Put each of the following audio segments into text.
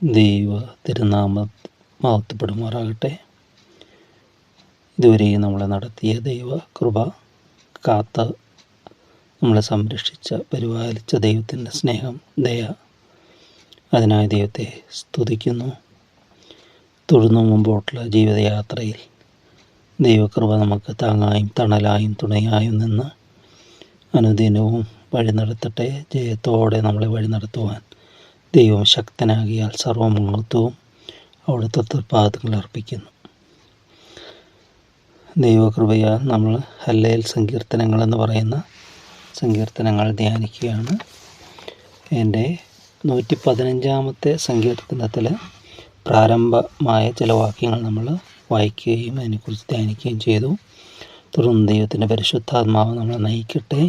ദൈവ തിരുനാമം മഹത്വപ്പെടുമാറാകട്ടെ. ഇതുവരെയും നമ്മളെ നടത്തിയ ദൈവ കൃപ, കാത്ത് നമ്മളെ സംരക്ഷിച്ച പരിപാലിച്ച ദൈവത്തിൻ്റെ സ്നേഹം, ദയ, അതിനായി ദൈവത്തെ സ്തുതിക്കുന്നു. തുടർന്നു മുമ്പോട്ടുള്ള ജീവിതയാത്രയിൽ ദൈവകൃപ നമുക്ക് താങ്ങായും തണലായും തുണയായും നിന്ന് അനുദിനവും വഴി നടത്തട്ടെ. ജയത്തോടെ നമ്മളെ വഴി നടത്തുവാൻ ദൈവം ശക്തനാകിയാൽ സർവമഹത്വവും അവിടുത്തെ തൃപ്പാദങ്ങളിൽ അർപ്പിക്കുന്നു. ദൈവകൃപയാൽ നമ്മൾ ഹല്ലേൽ സങ്കീർത്തനങ്ങൾ എന്ന് പറയുന്ന സങ്കീർത്തനങ്ങൾ ധ്യാനിക്കുകയാണ്. എൻ്റെ 115-ാമത്തെ സങ്കീർത്തനത്തിൽ പ്രാരംഭമായ ചില വാക്യങ്ങൾ നമ്മൾ വായിക്കുകയും അതിനെക്കുറിച്ച് ധ്യാനിക്കുകയും ചെയ്തു. തുടർന്ന് ദൈവത്തിൻ്റെ പരിശുദ്ധാത്മാവ് നമ്മളെ നയിക്കട്ടെ.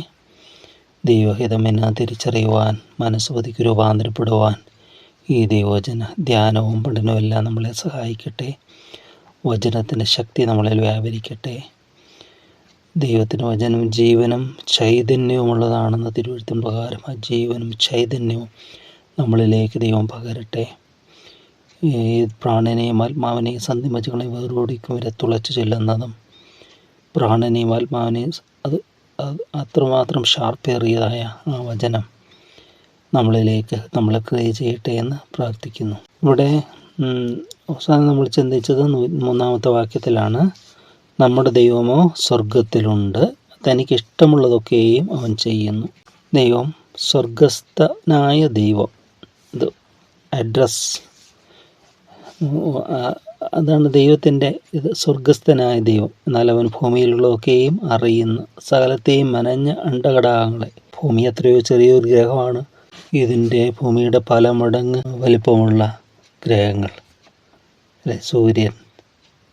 ദൈവഹിതമെന്ന് തിരിച്ചറിയുവാൻ, മനസ്സുപതിക്ക് രൂപാന്തരപ്പെടുവാൻ ഈ ദൈവവചന ധ്യാനവും പഠനവും എല്ലാം നമ്മളെ സഹായിക്കട്ടെ. വചനത്തിൻ്റെ ശക്തി നമ്മളിൽ വ്യാപരിക്കട്ടെ. ദൈവത്തിൻ്റെ വചനം ജീവനും ചൈതന്യവുമുള്ളതാണെന്ന് തിരുവെഴുത്തിൻ പ്രകാരം ആ ജീവനും ചൈതന്യവും നമ്മളിലേക്ക് ദൈവം പകരട്ടെ. ഈ പ്രാണനെയും ആത്മാവിനെയും സന്ധിമജ്ജകളെയും വേറോടിക്കും വരെ തുളച്ചു ചെല്ലുന്നതും പ്രാണനെയും ആത്മാവിനെയും അത്രമാത്രം ഷാർപ്പേറിയതായ ആ വചനം നമ്മളിലേക്ക് നമ്മളെ ക്രിയ ചെയ്യട്ടെ എന്ന് പ്രാർത്ഥിക്കുന്നു. ഇവിടെ അവസാനം നമ്മൾ ചിന്തിച്ചത് 3-ാമത്തെ വാക്യത്തിലാണ്. നമ്മുടെ ദൈവമോ സ്വർഗത്തിലുണ്ട്, തനിക്കിഷ്ടമുള്ളതൊക്കെയും അവൻ ചെയ്യുന്നു. ദൈവം സ്വർഗസ്ഥനായ ദൈവം, ഇത് അഡ്രസ്, അതാണ് ദൈവത്തിൻ്റെ ഇത്. സ്വർഗസ്ഥനായ ദൈവം, എന്നാൽ അവൻ ഭൂമിയിലുള്ളതൊക്കെയും അറിയുന്നു, സകലത്തെയും മനഞ്ഞ അണ്ടഘടാകങ്ങളെ. ഭൂമി എത്രയോ ചെറിയൊരു ഗ്രഹമാണ്. ഇതിൻ്റെ ഭൂമിയുടെ പല മടങ്ങ് വലിപ്പമുള്ള ഗ്രഹങ്ങൾ അല്ലെ, സൂര്യൻ,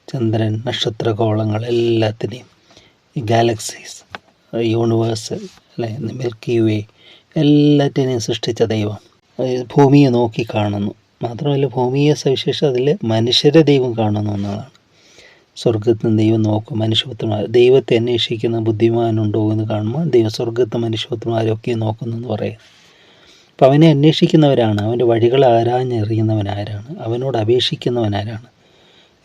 ചന്ദ്രൻ, നക്ഷത്രഗോളങ്ങൾ, എല്ലാത്തിനെയും, ഈ ഗാലക്സീസ്, യൂണിവേഴ്സ് അല്ലെ, മിൽക്കി വേ, എല്ലാറ്റിനെയും സൃഷ്ടിച്ച ദൈവം ഭൂമിയെ നോക്കി കാണുന്നു. മാത്രമല്ല, ഭൂമിയെ സവിശേഷം അതിൽ മനുഷ്യരെ ദൈവം കാണുന്നു എന്നതാണ്. സ്വർഗത്തിൽ ദൈവം നോക്കും മനുഷ്യപുത്രന്മാർ. ദൈവത്തെ അന്വേഷിക്കുന്ന ബുദ്ധിമാനുണ്ടോ എന്ന് കാണുമ്പോൾ ദൈവം സ്വർഗത്തെ മനുഷ്യപുത്രന്മാരൊക്കെ നോക്കുന്നു എന്ന് പറയുന്നു. അപ്പോൾ അവനെ അന്വേഷിക്കുന്നവരാണ്, അവൻ്റെ വഴികൾ ആരാഞ്ഞെറിയുന്നവനാരാണ്, അവനോട് അപേക്ഷിക്കുന്നവനാരാണ്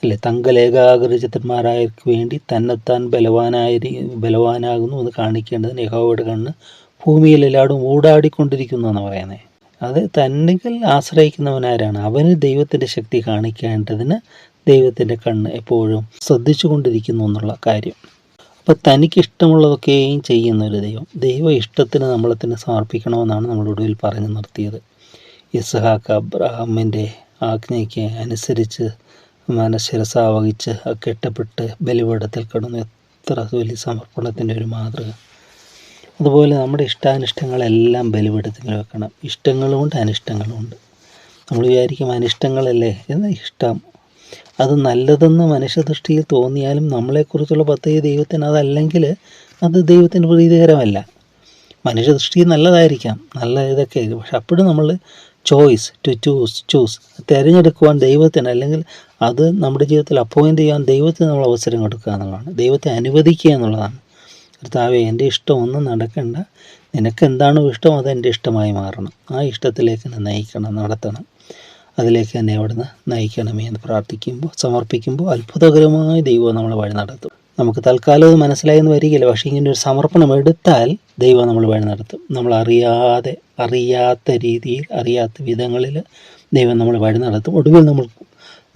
അല്ലേ. തങ്കലേകാഗ്രചിത്രന്മാരായവർക്ക് വേണ്ടി തന്നെത്താൻ ബലവാനാകുന്നു എന്ന് കാണിക്കേണ്ടതിന് യഹോവയുടെ കണ്ണ് ഭൂമിയിലെല്ലാടും ഊടാടിക്കൊണ്ടിരിക്കുന്നു എന്ന് പറയുന്നത്. അത് തന്നിൽ ആശ്രയിക്കുന്നവനാരാണ്, അവന് ദൈവത്തിൻ്റെ ശക്തി കാണിക്കേണ്ടതിന് ദൈവത്തിൻ്റെ കണ്ണ് എപ്പോഴും ശ്രദ്ധിച്ചു കൊണ്ടിരിക്കുന്നു എന്നുള്ള കാര്യം. അപ്പോൾ തനിക്കിഷ്ടമുള്ളതൊക്കെയും ചെയ്യുന്നൊരു ദൈവം, ദൈവ ഇഷ്ടത്തിന് നമ്മളെ തന്നെ സമർപ്പിക്കണമെന്നാണ് നമ്മളൊടുവിൽ പറഞ്ഞു നിർത്തിയത്. ഇസ്ഹാക്ക് അബ്രഹാമിൻ്റെ ആജ്ഞയ്ക്ക് അനുസരിച്ച് മനഃശിരസാവഹിച്ച് കെട്ടപ്പെട്ട് ബലിപീഠത്തിൽ കിടന്നു. എത്ര വലിയ സമർപ്പണത്തിൻ്റെ ഒരു മാതൃക. അതുപോലെ നമ്മുടെ ഇഷ്ടാനിഷ്ടങ്ങളെല്ലാം ബലിപീഠത്തിൽ വെക്കണം. ഇഷ്ടങ്ങളുമുണ്ട് അനിഷ്ടങ്ങളുമുണ്ട്. നമ്മൾ വിചാരിക്കും അനിഷ്ടങ്ങളല്ലേ എന്ന്. ഇഷ്ടം അത് നല്ലതെന്ന് മനുഷ്യദൃഷ്ടിയിൽ തോന്നിയാലും നമ്മളെക്കുറിച്ചുള്ള പദ്ധതി ദൈവത്തിന് അതല്ലെങ്കിൽ അത് ദൈവത്തിന് പ്രീതികരമല്ല. മനുഷ്യദൃഷ്ടിയിൽ നല്ലതായിരിക്കാം, നല്ല ഇതൊക്കെ, പക്ഷെ അപ്പോഴും നമ്മൾ ചൂസ് തിരഞ്ഞെടുക്കുവാൻ ദൈവത്തിന്, അല്ലെങ്കിൽ അത് നമ്മുടെ ജീവിതത്തിൽ അപ്പോയിൻ്റ് ചെയ്യാൻ ദൈവത്തിന് നമ്മൾ അവസരം കൊടുക്കുക എന്നുള്ളതാണ്. ദൈവത്തെ അനുവദിക്കുക എന്നുള്ളതാണ്. കർത്താവേ, എൻ്റെ ഇഷ്ടം ഒന്നും നടക്കണ്ട, നിനക്ക് എന്താണോ ഇഷ്ടം അത് എൻ്റെ ഇഷ്ടമായി മാറണം, ആ ഇഷ്ടത്തിലേക്ക് എന്നെ നയിക്കണം, നടത്തണം, അതിലേക്ക് എന്നെ അവിടുന്ന് നയിക്കണമേ എന്ന് പ്രാർത്ഥിക്കുമ്പോൾ, സമർപ്പിക്കുമ്പോൾ അത്ഭുതകരമായ ദൈവം നമ്മളെ വഴി നടത്തും. നമുക്ക് തൽക്കാലം അത് മനസ്സിലായെന്ന് വരികയില്ല, പക്ഷേ ഇങ്ങനെ ഒരു സമർപ്പണം എടുത്താൽ ദൈവം നമ്മൾ വഴി നടത്തും. നമ്മൾ അറിയാത്ത രീതിയിൽ, അറിയാത്ത വിധങ്ങളിൽ ദൈവം നമ്മൾ വഴി നടത്തും. ഒടുവിൽ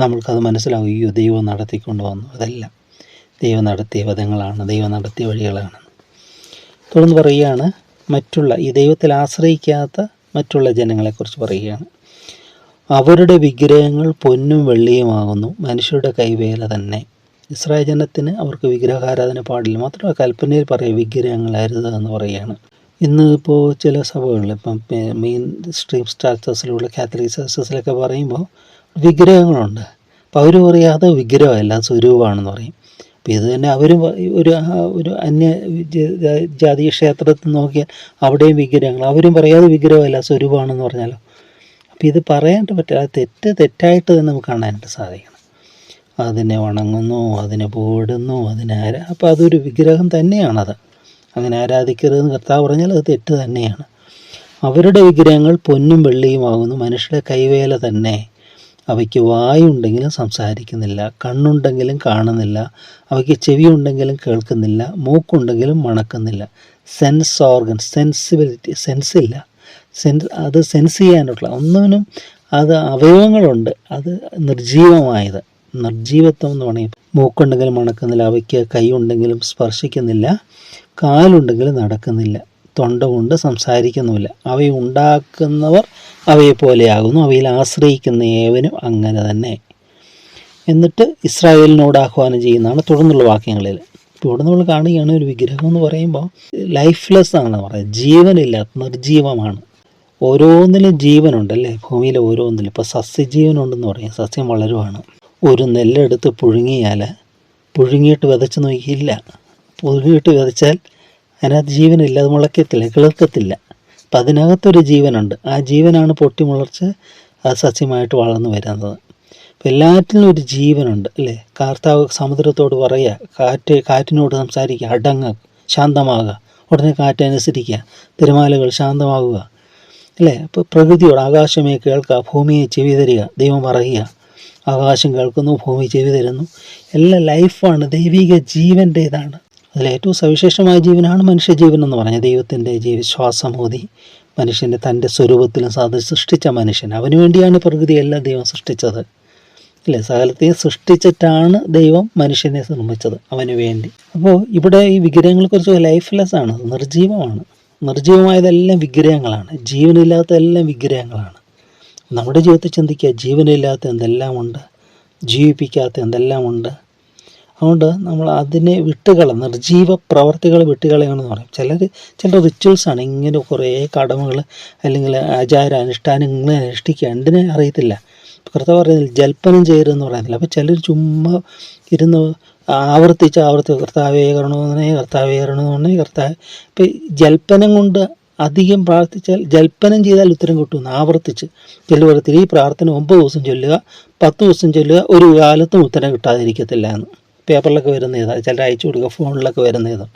നമ്മൾക്കത് മനസ്സിലാവും, അയ്യോ ദൈവം നടത്തിക്കൊണ്ട് വന്നു. അതെല്ലാം ദൈവം നടത്തിയ വിധങ്ങളാണ്, ദൈവം നടത്തിയ വഴികളാണ്. തുടർന്ന് പറയുകയാണ്, ഈ ദൈവത്തിൽ ആശ്രയിക്കാത്ത മറ്റുള്ള ജനങ്ങളെക്കുറിച്ച് പറയുകയാണ്. അവരുടെ വിഗ്രഹങ്ങൾ പൊന്നും വെള്ളിയുമാകുന്നു, മനുഷ്യരുടെ കൈവേല തന്നെ. ഇസ്രായേൽ ജനത്തിന് അവർക്ക് വിഗ്രഹാരാധന പാടില്ല. മാത്രമല്ല കൽപ്പനയിൽ പറയുക വിഗ്രഹങ്ങൾ അരുത് എന്ന് പറയുകയാണ്. ഇന്ന് ഇപ്പോൾ ചില സഭകളിൽ, ഇപ്പം മെയിൻ സ്ട്രീം സ്റ്റാറ്റസിലുള്ള കാത്തലിക് ചർച്ചസിലൊക്കെ പറയുമ്പോൾ വിഗ്രഹങ്ങളുണ്ട്. അപ്പോൾ അവർ പറയും അത് വിഗ്രഹമല്ല, അത് സ്വരൂപമാണെന്ന് പറയും. അപ്പോൾ ഇത് തന്നെ അവരും ഒരു അന്യ ജാതീയ ക്ഷേത്രത്തിൽ നോക്കിയാൽ അവിടെയും വിഗ്രഹങ്ങൾ, അവരും പറയാതെ വിഗ്രഹമല്ല സ്വരൂപമാണെന്ന് പറഞ്ഞാലോ. അപ്പോൾ ഇത് പറയാനായിട്ട് പറ്റില്ല. അത് തെറ്റായിട്ട് തന്നെ നമുക്ക് കാണാനായിട്ട് സാധിക്കണം. അതിനെ വണങ്ങുന്നു, അതിനെ പോടുന്നു, അപ്പോൾ അതൊരു വിഗ്രഹം തന്നെയാണത്. അങ്ങനെ ആരാധിക്കരുതെന്ന് കർത്താവ് പറഞ്ഞാൽ അത് തെറ്റ് തന്നെയാണ്. അവരുടെ വിഗ്രഹങ്ങൾ പൊന്നും വെള്ളിയുമാകുന്നു, മനുഷ്യരുടെ കൈവേല തന്നെ. അവയ്ക്ക് വായുണ്ടെങ്കിലും സംസാരിക്കുന്നില്ല, കണ്ണുണ്ടെങ്കിലും കാണുന്നില്ല, അവയ്ക്ക് ചെവിയുണ്ടെങ്കിലും കേൾക്കുന്നില്ല, മൂക്കുണ്ടെങ്കിലും മണക്കുന്നില്ല. സെൻസ് ഓർഗൻ, സെൻസിബിലിറ്റി, സെൻസില്ല, അത് സെൻസ് ചെയ്യാനുള്ള ഒന്നിനും അത് അവയവങ്ങളുണ്ട്, അത് നിർജീവമായത്, നിർജീവത്വം എന്ന് പറയുമ്പോൾ മൂക്കുണ്ടെങ്കിലും മണക്കുന്നില്ല, അവയ്ക്ക് കൈ ഉണ്ടെങ്കിലും സ്പർശിക്കുന്നില്ല, കാലുണ്ടെങ്കിലും നടക്കുന്നില്ല, തൊണ്ട കൊണ്ട് സംസാരിക്കുന്നുമില്ല. അവയുണ്ടാക്കുന്നവർ അവയെപ്പോലെയാകുന്നു, അവയിൽ ആശ്രയിക്കുന്ന ഏവനും അങ്ങനെ തന്നെ. എന്നിട്ട് ഇസ്രായേലിനോട് ആഹ്വാനം ചെയ്യുന്നതാണ് തുടർന്നുള്ള വാക്യങ്ങളിൽ. ഇപ്പോൾ ഇവിടെ നമ്മൾ കാണുകയാണ് ഒരു വിഗ്രഹം എന്ന് പറയുമ്പോൾ ലൈഫ്ലെസ് ആണ് പറയുന്നത്, ജീവനില്ലാത്ത നിർജീവമാണ്. ഓരോന്നിലും ജീവനുണ്ടല്ലേ, ഭൂമിയിലെ ഓരോന്നിലും. ഇപ്പോൾ സസ്യജീവനുണ്ടെന്ന് പറയും, സസ്യം വളരുവാണ്. ഒരു നെല്ലെടുത്ത് പുഴുങ്ങിയിട്ട് വിതച്ച് നോക്കിയില്ല, പുഴുങ്ങിയിട്ട് വിതച്ചാൽ അതിനകത്ത് ജീവനില്ല, അത് മുളയ്ക്കത്തില്ല, കിളിർക്കത്തില്ല. അപ്പം അതിനകത്തൊരു ജീവനുണ്ട്, ആ ജീവനാണ് പൊട്ടി മുളച്ച് അത് സസ്യമായിട്ട് വളർന്നു വരുന്നത്. അപ്പം എല്ലാറ്റിനും ഒരു ജീവനുണ്ട് അല്ലേ. കർത്താവ് സമുദ്രത്തോട് പറയുക, കാറ്റിനോട് സംസാരിക്കുക, അടങ്ങുക, ശാന്തമാകുക, ഉടനെ കാറ്റനുസരിക്കുക, തിരമാലകൾ ശാന്തമാകുക അല്ലേ. അപ്പോൾ പ്രകൃതിയോട് ആകാശമേ കേൾക്കുക, ഭൂമിയെ ചെവി തരിക, ദൈവം പറയുക, ആകാശം കേൾക്കുന്നു, ഭൂമി ചെവി തരുന്നു. എല്ലാം ലൈഫാണ്, ദൈവിക ജീവൻ്റേതാണ്. അതിലേറ്റവും സവിശേഷമായ ജീവനാണ് മനുഷ്യജീവൻ എന്ന് പറഞ്ഞാൽ ദൈവത്തിൻ്റെ ശ്വാസമോദി മനുഷ്യനെ തൻ്റെ സ്വരൂപത്തിലും സൃഷ്ടിച്ച മനുഷ്യൻ. അവന് വേണ്ടിയാണ് പ്രകൃതിയെല്ലാം ദൈവം സൃഷ്ടിച്ചത് അല്ലേ. സകലത്തെയും സൃഷ്ടിച്ചിട്ടാണ് ദൈവം മനുഷ്യനെ നിർമ്മിച്ചത് അവന് വേണ്ടി. അപ്പോൾ ഇവിടെ ഈ വിഗ്രഹങ്ങളെക്കുറിച്ച് ലൈഫ്ലെസ് ആണ്, നിർജീവമാണ്. നിർജീവമായതെല്ലാം വിഗ്രഹങ്ങളാണ്, ജീവനില്ലാത്തതെല്ലാം വിഗ്രഹങ്ങളാണ്. നമ്മുടെ ജീവിതത്തിൽ ചിന്തിക്കുക, ജീവനില്ലാത്ത എന്തെല്ലാമുണ്ട്, ജീവിപ്പിക്കാത്ത എന്തെല്ലാമുണ്ട്. അതുകൊണ്ട് നമ്മൾ അതിനെ നിർജീവ പ്രവർത്തികൾ വിട്ടുകളയണമെന്ന് പറയും. ചില റിച്വൽസാണ്, ഇങ്ങനെ കുറേ കടമകൾ അല്ലെങ്കിൽ അനുഷ്ഠാനങ്ങൾ അനുഷ്ഠിക്കുക, എന്തിനെ അറിയത്തില്ല. കർത്താവ് പറയുന്നില്ല ജൽപ്പനം ചെയ്യരുതെന്ന് പറയുന്നില്ല. അപ്പോൾ ചിലർ ചുമ്മാ ഇരുന്ന് ആവർത്തിച്ച് കർത്താവേ കരണമേ, കർത്താവേ കരണമേ, കർത്താവ്. ഇപ്പം ജൽപ്പനം കൊണ്ട് അധികം പ്രാർത്ഥിച്ചാൽ, ജൽപ്പനം ചെയ്താൽ ഉത്തരം കിട്ടുമെന്ന് ആവർത്തിച്ച് ചിലവരത്തിൽ ഈ പ്രാർത്ഥന 9 ദിവസം ചൊല്ലുക, 10 ദിവസം ചൊല്ലുക, ഒരു കാലത്തും ഉത്തരം കിട്ടാതിരിക്കത്തില്ല എന്ന് പേപ്പറിലൊക്കെ വരുന്ന ഇതാണ്, ചിലർ അയച്ചു കൊടുക്കുക, ഫോണിലൊക്കെ വരുന്ന ഇതാണ്.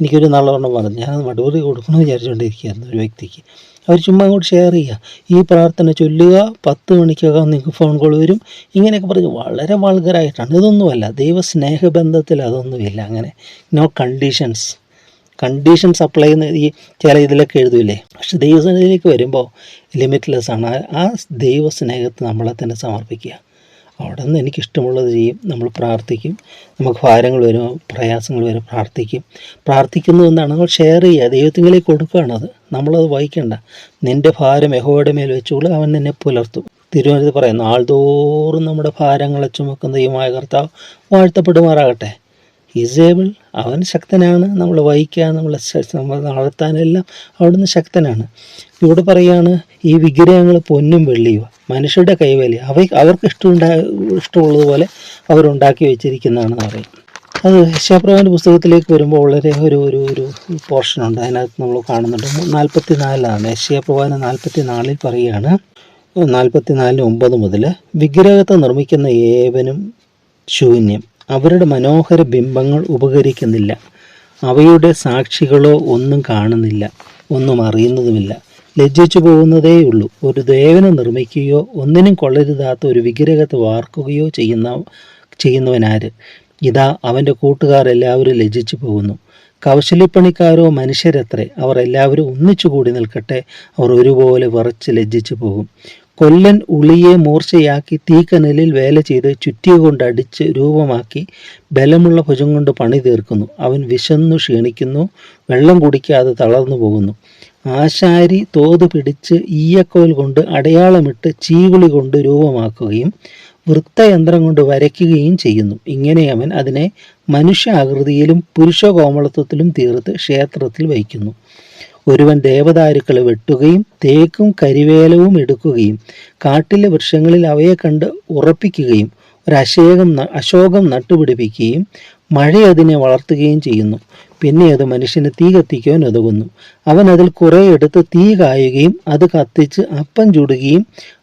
എനിക്കൊരു നല്ലവണ്ണം പറഞ്ഞു, ഞാൻ മറുപടി കൊടുക്കണമെന്ന് വിചാരിച്ചുകൊണ്ടിരിക്കുകയായിരുന്നു ഒരു വ്യക്തിക്ക്. അവർ ചുമ്മാ അങ്ങോട്ട് ഷെയർ ചെയ്യുക, ഈ പ്രാർത്ഥന ചൊല്ലുക, 10 മണിക്കകം നിങ്ങൾക്ക് ഫോൺ കോൾ വരും, ഇങ്ങനെയൊക്കെ പറഞ്ഞ് വളരെ വൾഗറായിട്ടാണ്. ഇതൊന്നുമല്ല, ദൈവസ്നേഹബന്ധത്തിൽ അതൊന്നുമില്ല. അങ്ങനെ നോ കണ്ടീഷൻസ് അപ്ലൈ ചെയ്യുന്ന ഈ ചില ഇതിലൊക്കെ എഴുതൂലേ. പക്ഷെ ദൈവസ്നേഹത്തിലേക്ക് വരുമ്പോൾ ലിമിറ്റ്ലെസ് ആണ്. ആ ദൈവസ്നേഹത്തെ നമ്മളെ തന്നെ സമർപ്പിക്കുക. അവിടെ നിന്ന് എനിക്കിഷ്ടമുള്ളത് ചെയ്യും, നമ്മൾ പ്രാർത്ഥിക്കും, നമുക്ക് ഭാരങ്ങൾ വരും, പ്രയാസങ്ങൾ വരും, പ്രാർത്ഥിക്കുന്നു എന്നാണ് നമ്മൾ ഷെയർ ചെയ്യുക, ദൈവത്തിലേക്ക് കൊടുക്കുകയാണത്, നമ്മളത് വഹിക്കണ്ട. നിൻ്റെ ഭാരം യഹോവയുടെ മേൽ വെച്ചുകൊണ്ട് അവൻ നിന്നെ പുലർത്തും. തിരുവനന്തപുരത്ത് പറയുന്നു, ആൾതോറും നമ്മുടെ ഭാരങ്ങളെ ചുമക്കുന്ന ദൈവമായ കർത്താവ് വാഴ്ത്തപ്പെടുമാറാകട്ടെ. ഈസേബിൾ, അവൻ ശക്തനാണ്, നമ്മൾ വഹിക്കാൻ, നമ്മൾ നടത്താനെല്ലാം അവിടുന്ന് ശക്തനാണ്. ഇവിടെ പറയുകയാണ്, ഈ വിഗ്രഹങ്ങൾ പൊന്നും വെള്ളിയോ മനുഷ്യരുടെ കൈവേലി, അവർക്ക് ഇഷ്ടമുള്ളതുപോലെ അവരുണ്ടാക്കി വെച്ചിരിക്കുന്നതാണെന്ന് പറയും. അത് യെശയ്യാപ്രവാചകൻ്റെ പുസ്തകത്തിലേക്ക് വരുമ്പോൾ വളരെ ഒരു പോർഷനുണ്ട്, അതിനകത്ത് നമ്മൾ കാണുന്നുണ്ട്. 44 യെശയ്യാപ്രവാചകൻ 44 പറയുകയാണ്, 44:9 മുതൽ, വിഗ്രഹത്തെ നിർമ്മിക്കുന്ന ഏവനും ശൂന്യം, അവരുടെ മനോഹര ബിംബങ്ങൾ ഉപകരിക്കുന്നില്ല, അവയുടെ സാക്ഷികളോ ഒന്നും കാണുന്നില്ല, ഒന്നും അറിയുന്നതുമില്ല, ലജ്ജിച്ചു പോകുന്നതേയുള്ളൂ. ഒരു ദേവനെ നിർമ്മിക്കുകയോ ഒന്നിനും കൊള്ളരുതാത്ത ഒരു വിഗ്രഹത്തെ വാർക്കുകയോ ചെയ്യുന്നവനാര്? ഇതാ അവൻ്റെ കൂട്ടുകാർ എല്ലാവരും ലജ്ജിച്ചു പോകുന്നു. കൗശലപ്പണിക്കാരോ മനുഷ്യരത്രേ, അവർ എല്ലാവരും ഒന്നിച്ചു കൂടി നിൽക്കട്ടെ, അവർ ഒരുപോലെ വിറച്ച് ലജ്ജിച്ചു പോകും. കൊല്ലൻ ഉളിയെ മൂർച്ചയാക്കി തീക്കനലിൽ വേല ചെയ്ത് ചുറ്റിക കൊണ്ട് അടിച്ച് രൂപമാക്കി ബലമുള്ള ഭുജം കൊണ്ട് പണി തീർക്കുന്നു. അവൻ വിശന്നു ക്ഷീണിക്കുന്നു, വെള്ളം കുടിക്കാതെ തളർന്നു പോകുന്നു. ആശാരി തോത് പിടിച്ച് ഈയക്കോൽ കൊണ്ട് അടയാളമിട്ട് ചീവിളി കൊണ്ട് രൂപമാക്കുകയും വൃത്തയന്ത്രം കൊണ്ട് വരയ്ക്കുകയും ചെയ്യുന്നു. ഇങ്ങനെ അവൻ അതിനെ മനുഷ്യാകൃതിയിലും പുരുഷ കോമളത്വത്തിലും തീർത്ത് ക്ഷേത്രത്തിൽ വയ്ക്കുന്നു. ഒരുവൻ ദേവദാരുക്കളെ വെട്ടുകയും തേക്കും കരിവേലവും എടുക്കുകയും കാട്ടിലെ വൃക്ഷങ്ങളിൽ അവയെ കണ്ട് ഉറപ്പിക്കുകയും അശോകം നട്ടുപിടിപ്പിക്കുകയും മഴ അതിനെ വളർത്തുകയും ചെയ്യുന്നു. പിന്നെ അത് മനുഷ്യന് തീ കത്തിക്കുവാൻ ഉതകുന്നു. അവൻ അതിൽ കുറെ എടുത്ത് തീ കായുകയും അത് കത്തിച്ച് അപ്പം ചുടുകയും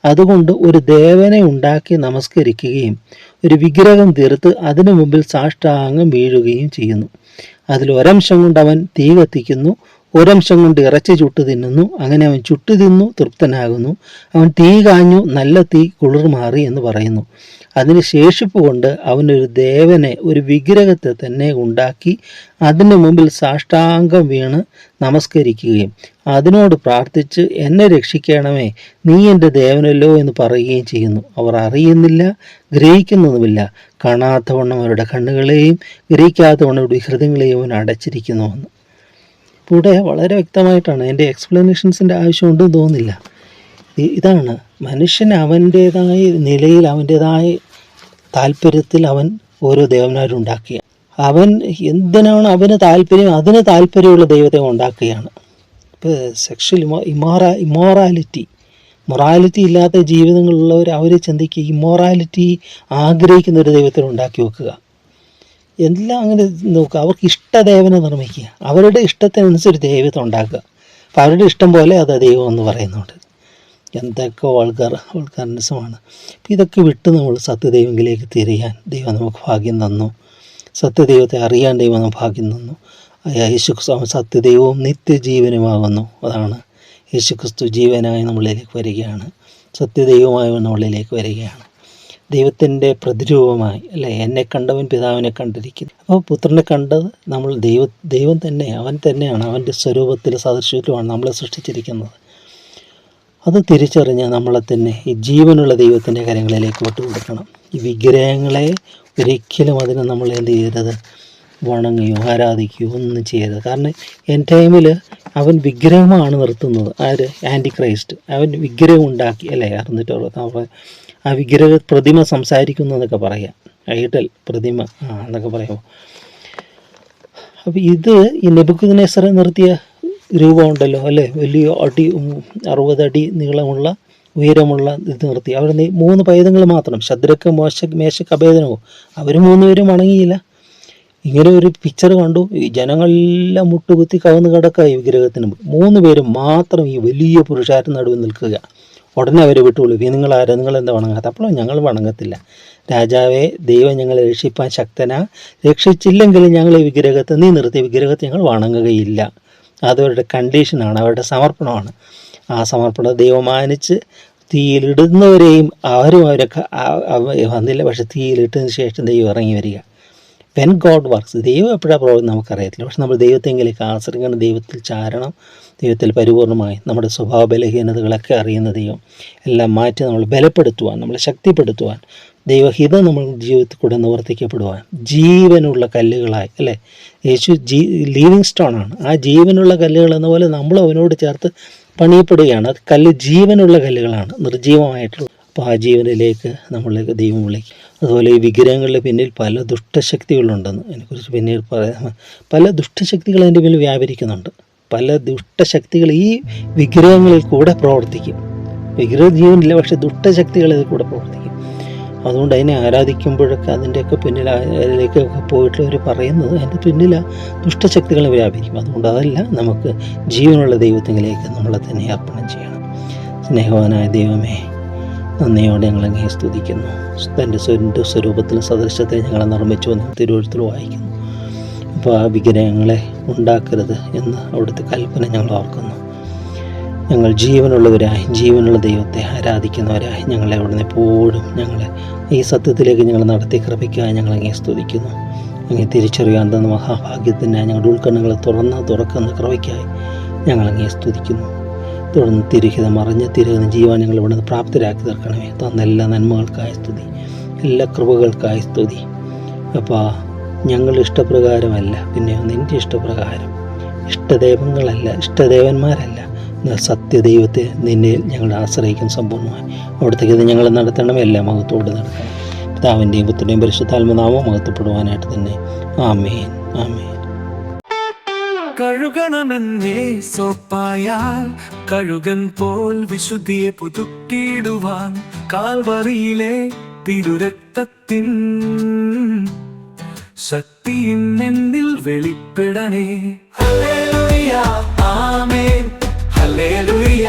അതുകൊണ്ട് ഒരു ദേവനെ ഉണ്ടാക്കി നമസ്കരിക്കുകയും ഒരു വിഗ്രഹം തീർത്ത് അതിനു മുമ്പിൽ സാഷ്ടാംഗം വീഴുകയും ചെയ്യുന്നു. അതിൽ ഒരംശം കൊണ്ട് അവൻ തീ കത്തിക്കുന്നു, ഒരംശം കൊണ്ട് ഇറച്ചി ചുട്ടു തിന്നുന്നു. അങ്ങനെ അവൻ ചുട്ടു തിന്നു തൃപ്തനാകുന്നു. അവൻ തീ കാഞ്ഞു, നല്ല തീ കുളിർ മാറി എന്ന് പറയുന്നു. അതിന് ശേഷിപ്പ് കൊണ്ട് അവനൊരു ദേവനെ, ഒരു വിഗ്രഹത്തെ തന്നെ ഉണ്ടാക്കി അതിന് മുമ്പിൽ സാഷ്ടാംഗം വീണ് നമസ്കരിക്കുകയും അതിനോട് പ്രാർത്ഥിച്ച് എന്നെ രക്ഷിക്കണമേ, നീ എൻ്റെ ദേവനല്ലോ എന്ന് പറയുകയും ചെയ്യുന്നു. അവർ അറിയുന്നില്ല, ഗ്രഹിക്കുന്നതുമില്ല. കാണാത്തവണ്ണം അവരുടെ കണ്ണുകളെയും ഗ്രഹിക്കാത്തവണ്ണം അവരുടെ ഹൃദയങ്ങളെയും അവൻ അടച്ചിരിക്കുന്നുവെന്ന്. ഇവിടെ വളരെ വ്യക്തമായിട്ടാണ്. എൻ്റെ എക്സ്പ്ലനേഷൻസിൻ്റെ ആവശ്യമുണ്ടെന്ന് തോന്നുന്നില്ല. ഇതാണ് മനുഷ്യൻ അവൻ്റേതായ നിലയിൽ, അവൻ്റേതായ താല്പര്യത്തിൽ അവൻ ഓരോ ദേവന്മാരുണ്ടാക്കുക. അവൻ എന്തിനാണ് അവന് താല്പര്യം, അതിന് താല്പര്യമുള്ള ദൈവത്തെ ഉണ്ടാക്കുകയാണ്. ഇപ്പോൾ സെക്ഷൽ മൊറാലിറ്റി ഇല്ലാത്ത ജീവിതങ്ങളുള്ളവർ അവർ ചിന്തിക്കുക ഇമ്മോറാലിറ്റി ആഗ്രഹിക്കുന്ന ഒരു ദൈവത്തെ ഉണ്ടാക്കി വെക്കുക. എല്ലാം അങ്ങനെ നോക്കുക. അവർക്ക് ഇഷ്ടദേവനെ നിർമ്മിക്കുക, അവരുടെ ഇഷ്ടത്തിനനുസരിച്ച് ദൈവത്തെ ഉണ്ടാക്കുക. അപ്പോൾ അവരുടെ ഇഷ്ടം പോലെ അത് ദൈവം എന്ന് പറയുന്നുണ്ട്. എന്തൊക്കെ വൾഗാറിനിസമാണ്. അപ്പം ഇതൊക്കെ വിട്ട് നമ്മൾ സത്യദൈവത്തിലേക്ക് തിരിയാൻ ദൈവം നമുക്ക് ഭാഗ്യം തന്നു. സത്യദൈവത്തെ അറിയാൻ ദൈവം നമുക്ക് ഭാഗ്യം തന്നു. യേശുക്രിസ്തു സത്യദൈവവും നിത്യജീവനുമാകുന്നു. അതാണ് യേശുക്രിസ്തു ജീവനായി നമ്മളിലേക്ക് വരികയാണ്, സത്യദൈവമായി നമ്മളിലേക്ക് വരികയാണ്, ദൈവത്തിൻ്റെ പ്രതിരൂപമായി. അല്ലേ, എന്നെ കണ്ടവൻ പിതാവിനെ കണ്ടിരിക്കുന്നു. അപ്പോൾ പുത്രനെ കണ്ടത് നമ്മൾ ദൈവം തന്നെ, അവൻ തന്നെയാണ്. അവൻ്റെ സ്വരൂപത്തിൽ സദൃശ്യത്തിലുമാണ് നമ്മളെ സൃഷ്ടിച്ചിരിക്കുന്നത്. അത് തിരിച്ചറിഞ്ഞ് നമ്മളെ തന്നെ ഈ ജീവനുള്ള ദൈവത്തിൻ്റെ കാര്യങ്ങളിലേക്ക് വിട്ടുകൊടുക്കണം. ഈ വിഗ്രഹങ്ങളെ ഒരിക്കലും അതിനെ നമ്മൾ എന്ത് ചെയ്യരുത്, വണങ്ങുകയോ ആരാധിക്കുകയോ ഒന്നും ചെയ്യരുത്. കാരണം എൻ ടൈമിൽ അവൻ വിഗ്രഹമാണ് നിർത്തുന്നത്. ആര്? Anti Christ. അവൻ വിഗ്രഹം ഉണ്ടാക്കി, അല്ലേ, 660 ആ വിഗ്രഹ പ്രതിമ സംസാരിക്കുന്നു എന്നൊക്കെ പറയാം. ഐഡൽ പ്രതിമ എന്നൊക്കെ പറയുമോ. അപ്പോൾ ഇത് ഈ നെബൂഖദ്നേസർ നിർത്തിയ രൂപമുണ്ടല്ലോ, അല്ലേ, വലിയ 60 അടി നീളമുള്ള ഉയരമുള്ള ഇത് നിർത്തി. അവർ 3 പൈതങ്ങൾ മാത്രം, ശദ്രക്ക്, മേശക്ക്, അബേദനവും, അവർ 3 പേരും വണങ്ങിയില്ല. ഇങ്ങനെ ഒരു പിക്ചർ കണ്ടു. ഈ ജനങ്ങളെല്ലാം മുട്ടുകുത്തി കവന്ന് കിടക്കുക ഈ വിഗ്രഹത്തിന്. 3 പേരും മാത്രം ഈ വലിയ പുരുഷാരത്തിന് നടുവിൽ നിൽക്കുക. ഉടനെ അവരെ വിട്ടുകൊള്ളു. നിങ്ങളാരാ, നിങ്ങളെന്താ വണങ്ങാത്ത? അപ്പോൾ ഞങ്ങൾ വണങ്ങത്തില്ല. രാജാവേ, ദൈവം ഞങ്ങളെ രക്ഷിപ്പാൻ ശക്തനാ, രക്ഷിച്ചില്ലെങ്കിലും ഞങ്ങൾ ഈ വിഗ്രഹത്തെ, നീ നിർത്തിയ വിഗ്രഹത്തെ ഞങ്ങൾ വണങ്ങുകയില്ല. അതവരുടെ കണ്ടീഷനാണ്, അവരുടെ സമർപ്പണമാണ്. ആ സമർപ്പണം ദൈവം മാനിച്ച് തീയിലിടുന്നവരെയും അവരും അവരൊക്കെ വന്നില്ല. പക്ഷെ തീയിലിട്ടതിന് ശേഷം ദൈവം ഇറങ്ങി വരിക. വെൻ ഗോഡ് വർക്ക്സ്, ദൈവം എപ്പോഴാണ് പ്രവർത്തിക്കുന്നത് നമുക്കറിയത്തില്ല. പക്ഷെ നമ്മൾ ദൈവത്തെങ്കിലേക്ക് ആശ്രയിക്കണം, ദൈവത്തിൽ ചാരണം, ദൈവത്തിൽ പരിപൂർണമായി നമ്മുടെ സ്വഭാവ ബലഹീനതകളൊക്കെ അറിയുന്ന ദൈവം എല്ലാം മാറ്റി നമ്മൾ ബലപ്പെടുത്തുവാൻ, നമ്മളെ ശക്തിപ്പെടുത്തുവാൻ, ദൈവഹിതം നമ്മൾ ജീവിതത്തിൽ കൂടെ നിവർത്തിക്കപ്പെടുവാൻ, ജീവനുള്ള കല്ലുകളായി, അല്ലേ, യേശു ലീവിങ് സ്റ്റോണാണ്. ആ ജീവനുള്ള കല്ലുകൾ എന്ന പോലെ നമ്മൾ അവനോട് ചേർത്ത് പണിയപ്പെടുകയാണ്. അത് കല്ല് ജീവനുള്ള കല്ലുകളാണ്, നിർജീവമായിട്ടുള്ള. അപ്പോൾ ആ ജീവനിലേക്ക് നമ്മളിലേക്ക് ദൈവം വിളിക്കും. അതുപോലെ ഈ വിഗ്രഹങ്ങളുടെ പിന്നിൽ പല ദുഷ്ടശക്തികളുണ്ടെന്ന് അതിനെക്കുറിച്ച് പിന്നീട് പറയാം. പല ദുഷ്ടശക്തികൾ അതിൻ്റെ പിന്നിൽ വ്യാപരിക്കുന്നുണ്ട്. പല ദുഷ്ടശക്തികൾ ഈ വിഗ്രഹങ്ങളിൽ കൂടെ പ്രവർത്തിക്കും. വിഗ്രഹ ജീവനില്ല, പക്ഷേ ദുഷ്ടശക്തികൾ ഇതിൽ കൂടെ പ്രവർത്തിക്കും. അതുകൊണ്ട് അതിനെ ആരാധിക്കുമ്പോഴൊക്കെ അതിൻ്റെയൊക്കെ പിന്നിലേക്കൊക്കെ പോയിട്ടുള്ളവർ പറയുന്നത് അതിൻ്റെ പിന്നിൽ ദുഷ്ടശക്തികളെ വ്യാപിക്കും. അതുകൊണ്ട് അതല്ല, നമുക്ക് ജീവനുള്ള ദൈവത്തിലേക്ക് നമ്മളെ തന്നെ അർപ്പണം ചെയ്യണം. സ്നേഹവാനായ ദൈവമേ, നന്ദിയോടെ ഞങ്ങളങ്ങേ സ്തുതിക്കുന്നു. തൻ്റെ സ്വരൂപത്തിലും സദൃശത്തെ ഞങ്ങളെ നിർമ്മിച്ചു എന്ന് തിരുവഴുത്തിൽ വായിക്കുന്നു. അപ്പോൾ ആ വിഗ്രഹങ്ങളെ ഉണ്ടാക്കരുത് എന്ന് അവിടുത്തെ കൽപ്പന ഞങ്ങൾ ഓർക്കുന്നു. ഞങ്ങൾ ജീവനുള്ളവരായി, ജീവനുള്ള ദൈവത്തെ ആരാധിക്കുന്നവരായി ഞങ്ങളെ അവിടുന്ന് എപ്പോഴും ഞങ്ങളെ ഈ സത്യത്തിലേക്ക് ഞങ്ങൾ നടത്തി കൃപയ്ക്കായി ഞങ്ങളങ്ങേ സ്തുതിക്കുന്നു. അങ്ങേ തിരിച്ചറിയാൻ തന്ന മഹാഭാഗ്യത്തിനായി ഞങ്ങളുടെ ഉൾക്കണ്ണുകളെ തുറക്കുന്ന കൃപയ്ക്കായി ഞങ്ങളങ്ങേ സ്തുതിക്കുന്നു. തുടർന്ന് തിരുഹിതം അറിഞ്ഞ് തിരുഹിതം ജീവൻ ഞങ്ങൾ ഇവിടുന്ന് പ്രാപ്തരാക്കി തീർക്കണമേ. തന്ന എല്ലാ നന്മകൾക്കായി സ്തുതി, എല്ലാ കൃപകൾക്കായി സ്തുതി. അപ്പോൾ ഞങ്ങളുടെ ഇഷ്ടപ്രകാരമല്ല, പിന്നെ നിൻ്റെ ഇഷ്ടപ്രകാരം, ഇഷ്ടദൈവങ്ങളല്ല, ഇഷ്ടദേവന്മാരല്ല, സത്യദൈവത്തെ നിന്നെ ഞങ്ങൾ ആശ്രയിക്കും സമ്പൂർണ്ണമായി. അവിടത്തേക്ക് ഇത് ഞങ്ങൾ നടത്തണം, എല്ലാ മഹത്വത്തോടെ നടക്കണം. പിതാവിൻ്റെയും പുത്രൻ്റെയും പരിശുദ്ധാത്മനാമം മഹത്വപ്പെടുവാനായിട്ട് തന്നെ. ആമേൻ, ആമേൻ. കഴുകണമെന്നേ സോപ്പായാൽ കഴുകൻ പോൽ വിശുദ്ധിയെ പുതുക്കിയിടുവാൻ കാൽവറിയിലെ തിരുരക്തത്തിൻ ശക്തിയിൻ എന്നിൽ വെളിപ്പെടണേ. ഹല്ലേലൂയ, ആമേൻ, ഹല്ലേലൂയ.